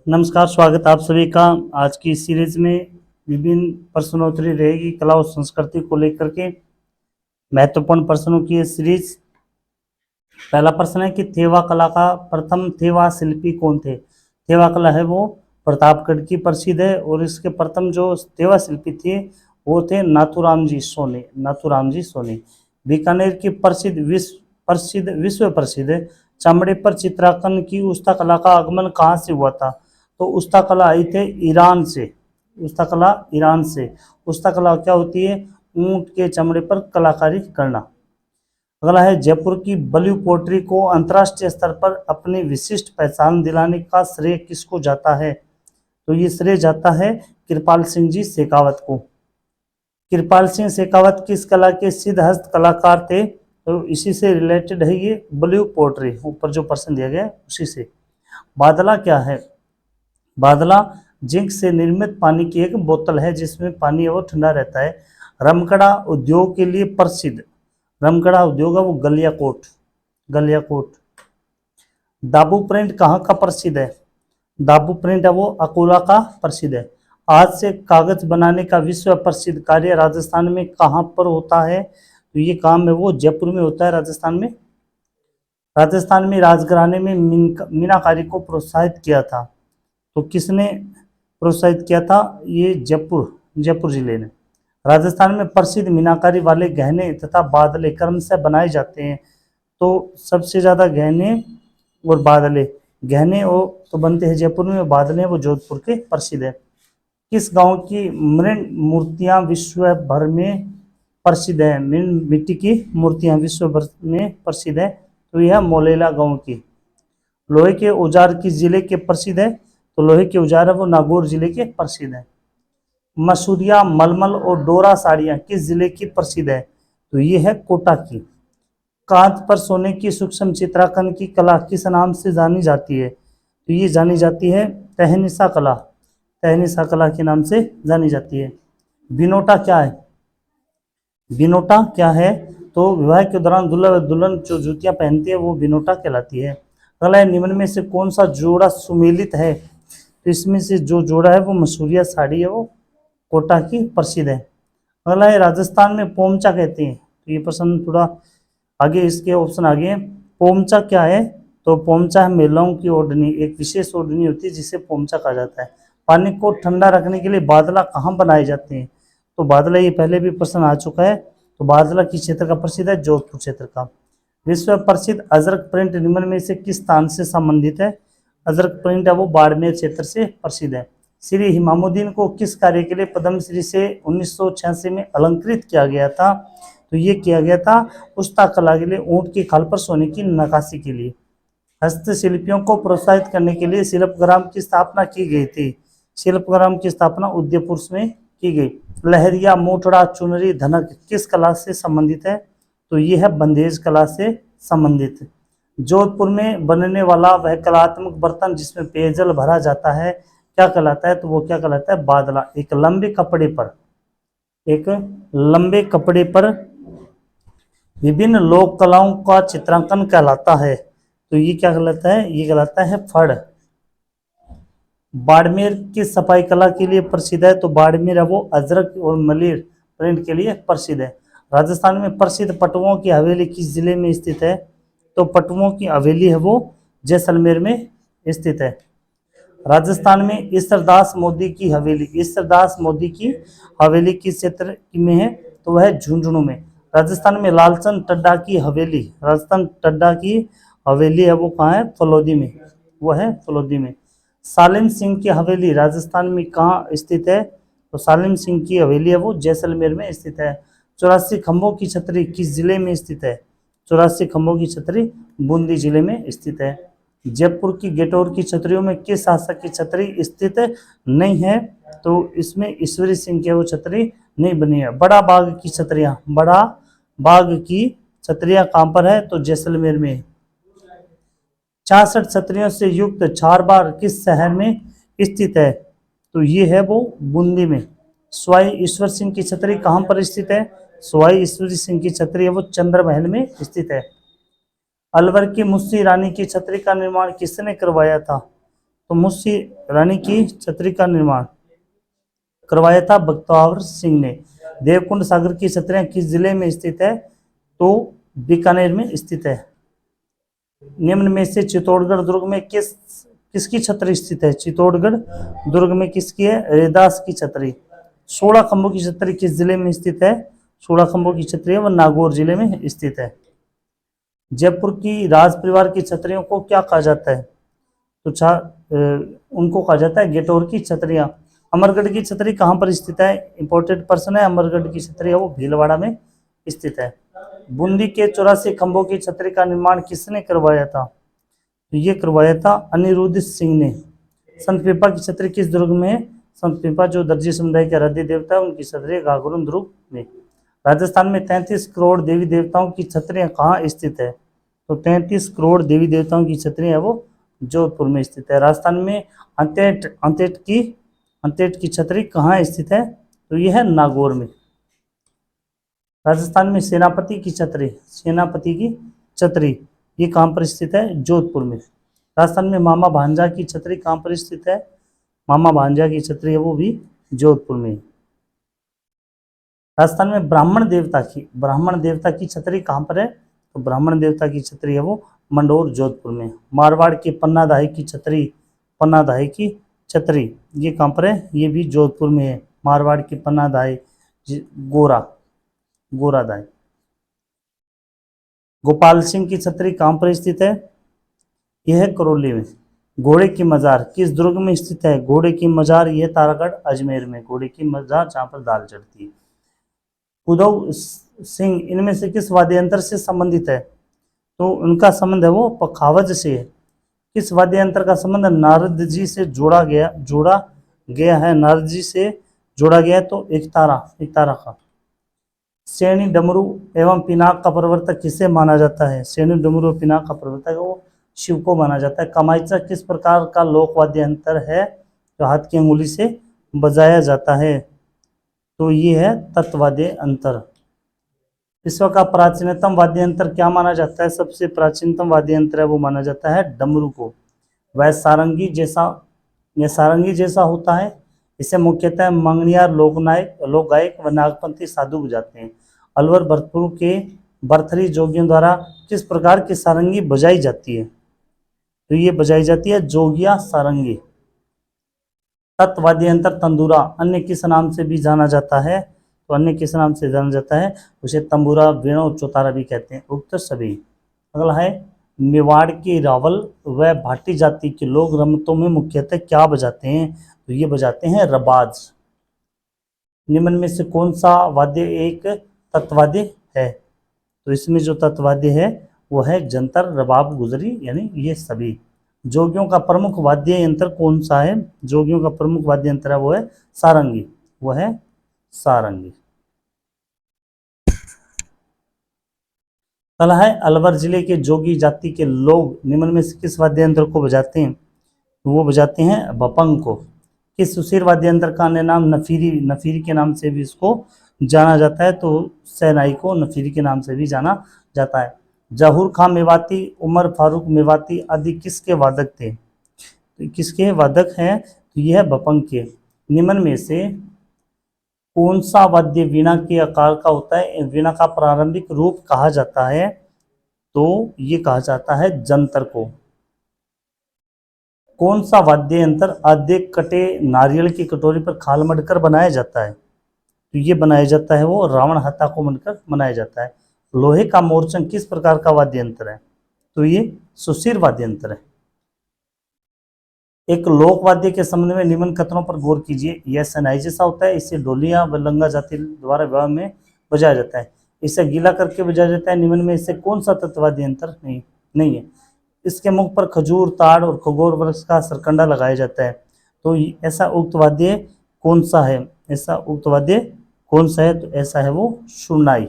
नमस्कार, स्वागत है आप सभी का। आज की इस सीरीज में विभिन्न प्रश्नोत्तरी रहेगी कला और संस्कृति को लेकर के। महत्वपूर्ण प्रश्नों की ये सीरीज। पहला प्रश्न है कि थेवा कला का प्रथम थेवा शिल्पी कौन थे। थेवा कला है वो प्रतापगढ़ की प्रसिद्ध है और इसके प्रथम जो थेवा शिल्पी थे वो थे नाथूराम जी सोनी। नाथूराम जी सोनी बीकानेर की विश्व प्रसिद्ध चमड़े पर चित्रांकन की उस्ता कला का आगमन कहाँ से हुआ था। तो उस्ता कला आई थे ईरान से। उस्ता कला ईरान से। उस्ता कला क्या होती है? ऊंट के चमड़े पर कलाकारी करना। अगला है जयपुर की ब्लू पोट्री को अंतर्राष्ट्रीय स्तर पर अपनी विशिष्ट पहचान दिलाने का श्रेय किसको जाता है। तो ये श्रेय जाता है कृपाल सिंह जी शेखावत को। कृपाल सिंह शेखावत किस कला के सिद्धहस्त कलाकार थे। तो इसी से रिलेटेड है ये ब्लू पोट्री, ऊपर जो प्रश्न दिया गया उसी से। बादला क्या है? बादला जिंक से निर्मित पानी की एक बोतल है जिसमें पानी वो ठंडा रहता है। रमकड़ा उद्योग के लिए प्रसिद्ध। रमकड़ा उद्योग है वो गलियाकोट। गलियाकोट। दाबू प्रिंट कहाँ का प्रसिद्ध है? दाबू प्रिंट है वो अकोला का प्रसिद्ध है। आज से कागज बनाने का विश्व प्रसिद्ध कार्य राजस्थान में कहाँ पर होता है। तो ये काम है वो जयपुर में होता है, राजस्थान में। राजस्थान में राजघराने में मीनाकारी को प्रोत्साहित किया था। तो किसने प्रोत्साहित किया था? ये जयपुर जिले ने। राजस्थान में प्रसिद्ध मीनाकारी वाले गहने तथा बादले क्रम से बनाए जाते हैं। तो सबसे ज़्यादा गहने और बादले, गहने वो तो बनते हैं जयपुर में, बादले वो जोधपुर के प्रसिद्ध है। किस गांव की मृण मूर्तियां विश्व भर में प्रसिद्ध है? मृण मिट्टी की मूर्तियां विश्व भर में प्रसिद्ध है। तो यह मोलेला गांव की। लोहे के औजार किस जिले के प्रसिद्ध है? तो लोहे के औजार है वो नागौर जिले के प्रसिद्ध है। मसूरिया मलमल और डोरा साड़ियाँ किस जिले की प्रसिद्ध है? तो ये है कोटा की। कांच पर सोने की सूक्ष्म चित्रांकन की कला किस नाम से जानी जाती है? तो ये जानी जाती है तहनीसा कला। तहनीसा कला के नाम से जानी जाती है। बिनोटा क्या है? बिनोटा क्या है? तो विवाह के दौरान दुल्हा दुल्हन जो जूतियां पहनती है वो बिनोटा कहलाती है। अगला है निम्न में से कौन सा जोड़ा सुमेलित है? तो इसमें से जो जोड़ा है वो मसूरिया साड़ी है वो कोटा की प्रसिद्ध है। अगला है राजस्थान में पोमचा कहते हैं। तो ये प्रश्न थोड़ा आगे, इसके ऑप्शन आगे हैं। पोमचा क्या है? तो पोमचा है महिलाओं की ओढ़नी, एक विशेष ओढ़नी होती है जिसे पोमचा कहा जाता है। पानी को ठंडा रखने के लिए बादला कहाँ बनाए जाते हैं? तो बादला, ये पहले भी प्रश्न आ चुका है। तो बादला किस क्षेत्र का प्रसिद्ध है? जोधपुर क्षेत्र का। विश्व प्रसिद्ध अजरक प्रिंट निम्न में से किस स्थान से संबंधित है? अजरक प्रिंट है वो बाड़मेर क्षेत्र से प्रसिद्ध है। श्री हिमामुद्दीन को किस कार्य के लिए पद्मश्री से 1986 में अलंकृत किया गया था? तो ये किया गया था उस्ता कला के लिए, ऊंट की खाल पर सोने की नक्काशी के लिए। हस्तशिल्पियों को प्रोत्साहित करने के लिए शिल्पग्राम की स्थापना की गई थी। शिल्पग्राम की स्थापना उदयपुर में की गई। लहरिया मोटड़ा चुनरी धनक किस कला से संबंधित है? तो ये है बंदेज कला से संबंधित। जोधपुर में बनने वाला वह कलात्मक बर्तन जिसमें पेयजल भरा जाता है क्या कहलाता है? तो वो क्या कहलाता है? बादला। एक लंबे कपड़े पर विभिन्न लोक कलाओं का चित्रांकन कहलाता है। तो ये क्या कहलाता है? ये कहलाता है फड़। बाड़मेर की सफाई कला के लिए प्रसिद्ध है। तो बाड़मेर है वो अजरक और मलिर प्रिंट के लिए प्रसिद्ध है। राजस्थान में प्रसिद्ध पटुओं की हवेली किस जिले में स्थित है? तो पटुओं की हवेली है वो जैसलमेर में स्थित है। राजस्थान में ईश्वरदास मोदी की हवेली, ईश्वरदास मोदी की हवेली किस क्षेत्र में है? तो वह झुंझुनू में। राजस्थान में लालचंद टड्डा की हवेली, राजस्थान टड्डा की हवेली है वो कहाँ है? फलोदी में। वो है फलोदी में। सालिम सिंह की हवेली राजस्थान में कहाँ स्थित है? तो सालिम सिंह की हवेली है वो जैसलमेर में स्थित है। 84 खंभों की छतरी किस जिले में स्थित है? 84 खंभों की छतरी बूंदी जिले में स्थित है। जयपुर की गेटौर की छतरियों में किस शासक की छतरी स्थित नहीं है? तो इसमें ईश्वरी सिंह की वो छतरी नहीं बनी है। बड़ा बाग की छतरियां कहाँ पर है? तो जैसलमेर में। 66 छतरियों से युक्त चारबाग किस शहर में स्थित है? तो ये है वो बूंदी में। स्वाई ईश्वर सिंह की छतरी कहाँ पर स्थित है? स्वाई ईश्वरी सिंह की छतरी है वो चंद्र महल में स्थित है। अलवर की मुस्सी रानी की छतरी का निर्माण किसने करवाया था? तो मुंशी रानी की छतरी का निर्माण करवाया था बख्तियार सिंह ने। देवकुंड सागर की छतरियां किस जिले में स्थित है? तो बीकानेर में स्थित है। निम्न में से चित्तौड़गढ़ दुर्ग में किसकी छतरी स्थित है? चित्तौड़गढ़ दुर्ग में किसकी है? रैदास की छतरी। 16 खंभों की छतरी किस जिले में स्थित है? 16 खंभों की छतरी है वो नागौर जिले में स्थित है। जयपुर की राज परिवार की छतरियों को क्या कहा जाता है? तो उनको कहा जाता है गेटोर की छतरियां। अमरगढ़ की छतरी कहाँ पर स्थित है? इंपॉर्टेंट पर्सन है। अमरगढ़ की छतरी है वो भीलवाड़ा में स्थित है। बूंदी के 84 खंभों की छतरी का निर्माण किसने करवाया था? तो ये करवाया था अनिरुद्ध सिंह ने। संत पीपा की छतरी किस दुर्ग में है? संत पीपा जो दर्जी समुदाय के आराध्य देवता है उनकी छतरी गागरुन दुर्ग में। राजस्थान में 33 करोड़ देवी देवताओं की छतरियां कहाँ स्थित है? तो 33 करोड़ देवी देवताओं की छतरियां है वो जोधपुर में स्थित है। राजस्थान में अंतेट की छतरी कहाँ स्थित है? तो यह है नागौर में। राजस्थान में सेनापति की छतरी ये कहाँ पर स्थित है? जोधपुर में। राजस्थान में मामा भांजा की छतरी कहाँ पर स्थित है? मामा भांजा की छतरी है वो भी जोधपुर में। राजस्थान में ब्राह्मण देवता की छतरी कहाँ पर है? तो ब्राह्मण देवता की छतरी है वो मंडोर जोधपुर में। मारवाड़ की पन्नादाई की छतरी ये कहाँ पर है? ये भी जोधपुर में है। मारवाड़ की पन्नादाई गोरादाई। गोपाल सिंह की छतरी कहाँ पर स्थित है? यह है करौली में। घोड़े की मजार किस दुर्ग में स्थित है? घोड़े की मजार यह तारागढ़ अजमेर में। घोड़े की मजार जहाँ पर दाल चढ़ती है। उद्धव सिंह इनमें से किस वाद्ययंत्र से संबंधित है? तो उनका संबंध है वो पखावज से है। किस वाद्ययंत्र का संबंध नारद जी से जोड़ा गया है? नारद जी से जोड़ा गया है तो एक तारा का। सेणी डमरू एवं पिनाक का प्रवर्तक किसे माना जाता है? सेणी डमरू और पिनाक का प्रवर्तक वो शिव को माना जाता है। कमाइचा किस प्रकार का लोक वाद्य यंत्र है जो हाथ की अंगुली से बजाया जाता है? तो ये है तत्वाद्य अंतर। विश्व का प्राचीनतम वाद्य यंत्र क्या माना जाता है? सबसे प्राचीनतम वाद्य यंत्र है वो माना जाता है डमरू को। वह सारंगी जैसा होता है। इसे मुख्यतः मंगनियार लोक गायक व नागपंथी साधु बजाते हैं। अलवर भरतपुर के बरथरी जोगियों द्वारा किस प्रकार की सारंगी बजाई जाती है? तो ये बजाई जाती है जोगिया सारंगी। तत्वाद्य यंत्र तंदूरा अन्य किस नाम से भी जाना जाता है? तो अन्य किस नाम से जाना जाता है? उसे तंबूरा वीणा और चौतारा भी कहते हैं। उक्त सभी। अगला है मेवाड़ के रावल व भाटी जाति के लोग रमतों में मुख्यतः क्या बजाते हैं? तो ये बजाते हैं रबाज। निम्न में से कौन सा वाद्य एक तत्वाद्य है? तो इसमें जो तत्वाद्य है वो है जंतर, रबाब, गुजरी, यानी ये सभी। जोगियों का प्रमुख वाद्य यंत्र कौन सा है? जोगियों का प्रमुख वाद्य यंत्र है वो है सारंगी। वो है सारंगी। अगला है अलवर जिले के जोगी जाति के लोग निम्न में से किस वाद्य यंत्र को बजाते हैं? वो बजाते हैं बपंग को। किस सुशीर वाद्य यंत्र का अन्य नाम नफीरी के नाम से भी इसको जाना जाता है? तो सेनाई को नफीरी के नाम से भी जाना जाता है। जहूर खां मेवाती, उमर फारूक मेवाती आदि किसके वादक थे? तो किसके वादक हैं? तो यह बपंग के। निम्न में से कौन सा वाद्य वीणा के आकार का होता है? वीणा का प्रारंभिक रूप कहा जाता है? तो ये कहा जाता है जंतर को। कौन सा वाद्य यंत्र आधे कटे नारियल की कटोरी पर खाल मढ़कर बनाया जाता है? तो ये बनाया जाता है वो रावण हत्था को मढ़कर बनाया जाता है। लोहे का मोरचंग किस प्रकार का वाद्य यंत्र है? तो ये सुशीर वाद्य यंत्र है। एक लोक वाद्य के संबंध में निम्न कथनों पर गौर कीजिए। यह सनाई जैसा होता है। इसे ढोलिया व लंगा जाति द्वारा विवाह में बजाया जाता है। इसे गीला करके बजाया जाता है। निम्न में इससे कौन सा तत्वाद्य यंत्र नहीं है? इसके मुख पर खजूर, ताड़ और खगोर वृक्ष का सरकंडा लगाया जाता है। तो ऐसा उक्त वाद्य कौन सा है? तो ऐसा है वो सुनाई।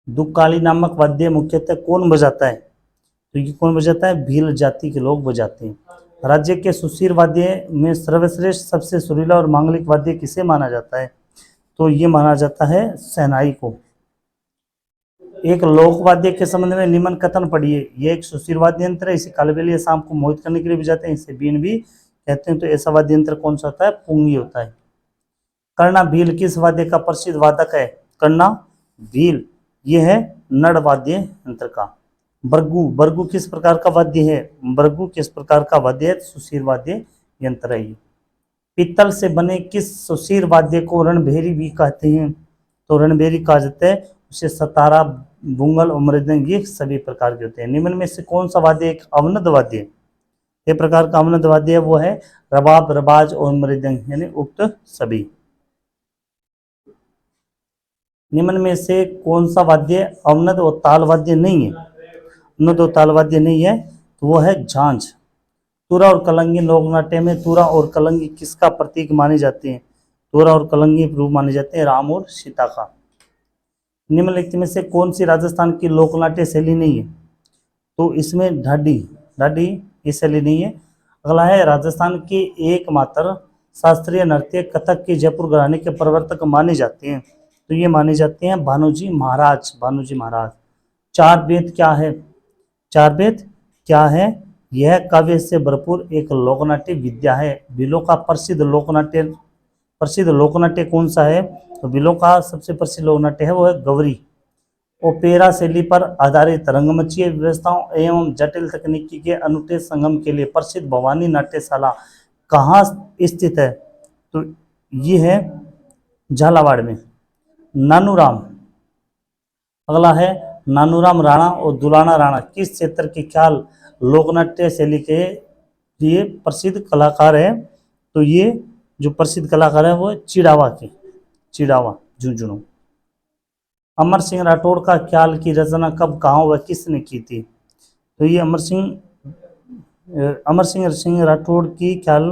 दुक्काली नामक वाद्य मुख्यतः कौन बजाता है? तो ये कौन बजाता है? भील जाति के लोग बजाते हैं। राज्य के सुशीर वाद्य में सर्वश्रेष्ठ सबसे सुरीला और मांगलिक वाद्य किसे माना जाता है? तो ये माना जाता है शहनाई को। एक लोकवाद्य के संबंध में निम्न कथन पढ़िए। ये एक सुशील वाद्य यंत्र है, इसे कालबेलिया शाम को मोहित करने के लिए बजाते हैं, इसे बीन भी कहते हैं। तो ऐसा वाद्य यंत्र कौन सा होता है? पुंगी होता है। कर्णा भील किस वाद्य का प्रसिद्ध वादक है? कर्णा भील ये है नड़ वाद्य यंत्र का। बरगू, बरगू किस प्रकार का वाद्य है? बरगू किस प्रकार का वाद्य है? सुशील वाद्य यंत्र है। पीतल से बने किस सुशील वाद्य को रणभेरी भी कहते हैं? तो रणभेरी कहा जाता है उसे। सतारा, बुंगल और मृदंग ये सभी प्रकार के होते हैं। निम्न में से कौन सा वाद्य एक अवनद वाद्य है? ये प्रकार का अवनद वाद्य है वो है रबाब, रबाज और मृदंग, यानी उक्त सभी। निम्न में से कौन सा वाद्य अवनद और ताल वाद्य नहीं है? अवनद और ताल वाद्य नहीं है तो वो है झांझ। तुरा और कलंगी लोकनाट्य में तुरा और कलंगी किसका प्रतीक माने जाते हैं? तुरा और कलंगी रूप माने जाते हैं राम और सीता का। निम्नलिखित में से कौन सी राजस्थान की लोकनाट्य शैली नहीं है? तो इसमें ढाडी, ढाडी ये शैली नहीं है। अगला है राजस्थान के एकमात्र शास्त्रीय नृत्य कथक के जयपुर घराने के प्रवर्तक माने जाते हैं। तो ये माने जाते हैं भानुजी महाराज, भानुजी महाराज। चार वेद क्या है? चार वेद क्या है? यह काव्य से भरपूर एक लोकनाट्य विद्या है। बिलो का प्रसिद्ध लोकनाट्य कौन सा है? तो बिलो का सबसे प्रसिद्ध लोकनाट्य है वो है गौरी। ओपेरा शैली पर आधारित रंगमंचीय व्यवस्थाओं एवं जटिल तकनीकी के अनूठे संगम के लिए प्रसिद्ध भवानी नाट्यशाला कहाँ स्थित है? तो ये है झालावाड़ में। नानूराम, अगला है नानूराम राणा और दुलाना राणा किस क्षेत्र के ख्याल लोकनाट्य शैली के लिए प्रसिद्ध कलाकार है? तो ये जो प्रसिद्ध कलाकार है वो चिड़ावा के, चिड़ावा झुंझुनू। अमर सिंह राठौड़ का ख्याल की रचना कब, कहाँ व किसने की थी? तो ये अमर सिंह राठौड़ की ख्याल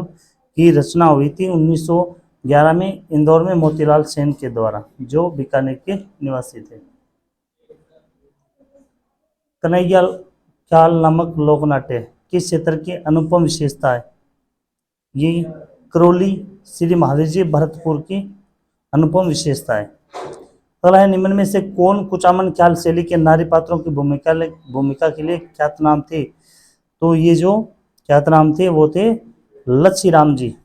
की रचना हुई थी 1911 में इंदौर में मोतीलाल सेन के द्वारा, जो बीकानेर के निवासी थे। कन्हैया ख्याल नामक लोकनाट्य किस क्षेत्र की अनुपम विशेषता है? ये करौली श्री महावीर जी भरतपुर की अनुपम विशेषता है। अगला है निम्न में से कौन कुचामन ख्याल शैली के नारी पात्रों की भूमिका के लिए ख्यातनाम थे? तो ये जो ख्यातनाम थे वो थे लच्छीराम जी।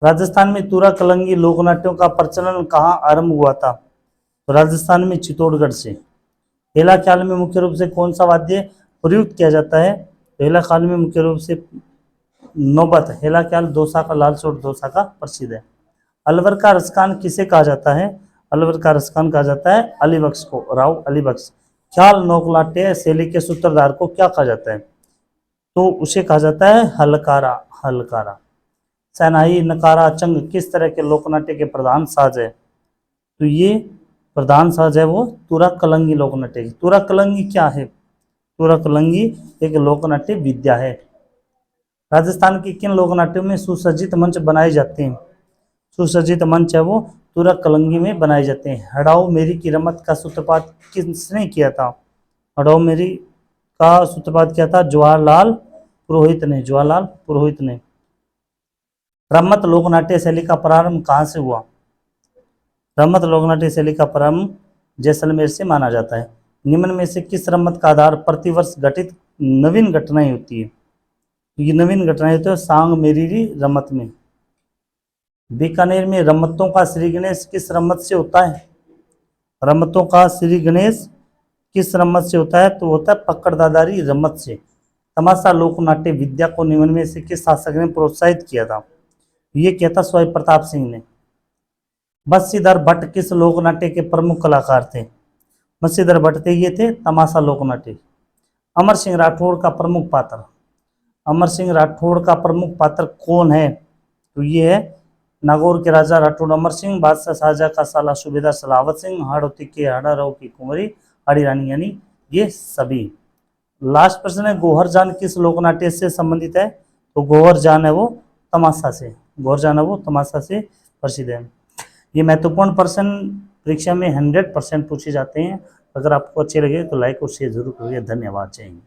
राजस्थान में तुरा कलंगी लोकनाट्यों का प्रचलन कहाँ आरंभ हुआ था? तो राजस्थान में चित्तौड़गढ़ से। हेला ख्याल में मुख्य रूप से कौन सा वाद्य प्रयुक्त किया जाता है? तो हेला ख्याल में मुख्य रूप से नौबत, हेला ख्याल दोसा का, लाल सोट दोसा का प्रसिद्ध है। अलवर का रसखान किसे कहा जाता है? अलवर का रसखान कहा जाता है अली बख्श को, राव अली बख्श। ख्याल लोकनाट्य शैली के सूत्रधार को क्या कहा जाता है? तो उसे कहा जाता है हलकारा, हलकारा। शहनाई, नकारा, चंग किस तरह के लोकनाट्य के प्रधान साज है? तो ये प्रधान साज है वो तुरा कलंगी लोकनाट्य की। तुरा कलंगी क्या है? तुरा कलंगी एक लोकनाट्य विद्या है। राजस्थान के किन लोकनाट्यों में सुसज्जित मंच बनाए जाते हैं? सुसज्जित मंच है वो तुरा कलंगी में बनाए जाते हैं। हड़ाओ मेरी की रमत का सूत्रपात किसने किया था? हड़ाओ मेरी का सूत्रपात किया था जवाहरलाल पुरोहित ने, जवाहरलाल पुरोहित ने। रमत लोकनाट्य शैली का प्रारंभ कहाँ से हुआ? रमत लोकनाट्य शैली का प्रारंभ जैसलमेर से माना जाता है। निम्न में से किस रमत का आधार प्रतिवर्ष घटित नवीन घटनाएं होती है? ये नवीन घटनाएं तो सांग मेरी रमत में। बीकानेर में रमतों का श्री गणेश किस रमत से होता है? रमतों का श्री गणेश किस रमत से होता है? तो होता है पकड़दादारी रमत से। तमाशा लोकनाट्य विद्या को निम्न में से किस शासक ने प्रोत्साहित किया था? ये किया था स्वाई प्रताप सिंह ने। बंशीधर भट्ट किस लोकनाट्य के प्रमुख कलाकार थे? बंशीधर भट्ट थे ये थे तमाशा लोकनाट्य। अमर सिंह राठौड़ का प्रमुख पात्र, अमर सिंह राठौड़ का प्रमुख पात्र कौन है? तो ये है नागौर के राजा राठौड़ अमर सिंह, बादशाह शाहजहां का साला सूबेदार सलावत सिंह, हाड़ौती के हाड़ाराव की कुंवरी हाड़ी रानी, यानी ये सभी। लास्ट प्रश्न है गोहर जान किस लोकनाट्य से संबंधित है? तो गोहर जान है वो तमाशा से, गोहर जान है वो तमाशा से प्रसिद्ध है। ये महत्वपूर्ण प्रश्न परीक्षा में 100% पूछे जाते हैं। अगर आपको अच्छे लगे तो लाइक और शेयर जरूर करिए। धन्यवाद। जय हिंद।